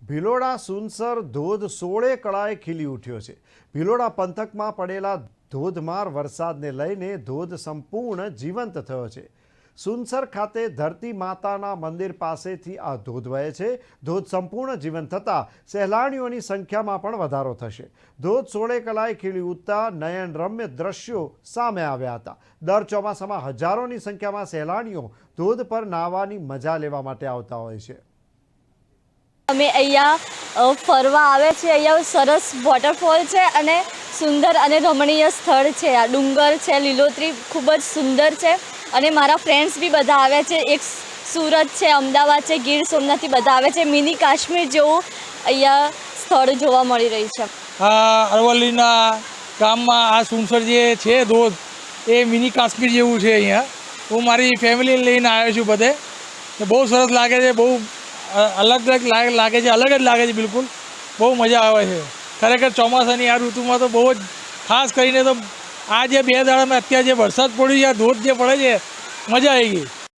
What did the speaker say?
ભિલોડા સુનસર ધોધ 16 કળાએ ખીલી ઉઠ્યો છે। ભિલોડા પંથકમાં પડેલા ધોધમાર વરસાદને લઈને ધોધ સંપૂર્ણ જીવંત થયો છે। સુનસર ખાતે ધરતી માતાના મંદિર પાસેથી આ ધોધ વહે છે। ધોધ સંપૂર્ણ જીવંત થતાં સહેલાણીઓની સંખ્યામાં પણ વધારો થશે। ધોધ 16 કળાએ ખીલી ઉઠતા નયનરમ્ય દ્રશ્યો સામે આવ્યા હતા। દર ચોમાસામાં હજારોની સંખ્યામાં સહેલાણીઓ ધોધ પર નાહવાની મજા લેવા માટે આવતા હોય છે। અમે અહીંયા ફરવા આવે છે। અહીંયા સરસ વોટરફોલ છે અને સુંદર અને રમણીય સ્થળ છે। આ ડુંગર છે, લીલોતરી ખૂબ જ સુંદર છે અને મારા ફ્રેન્ડ્સ બી બધા આવે છે। એક સુરત છે, અમદાવાદ છે, ગીર સોમનાથથી બધા આવે છે। મિની કાશ્મીર જેવું અહીંયા સ્થળ જોવા મળી રહી છે। આ અરવલ્લીના ગામમાં આ સુનસર જે છે ધોધ એ મિની કાશ્મીર જેવું છે। અહીંયા હું મારી ફેમિલીને લઈને આવ્યો છું બધે। બહુ સરસ લાગે છે, બહુ અલગ લાગે છે, અલગ જ લાગે છે બિલકુલ। બહુ મજા આવે છે ખરેખર। ચોમાસાની આ ઋતુમાં તો બહુ જ ખાસ કરીને તો આ જે 2 દાડામાં અત્યારે જે વરસાદ પડ્યો છે, આ ધોધ જે પડે છે, મજા આવી ગઈ।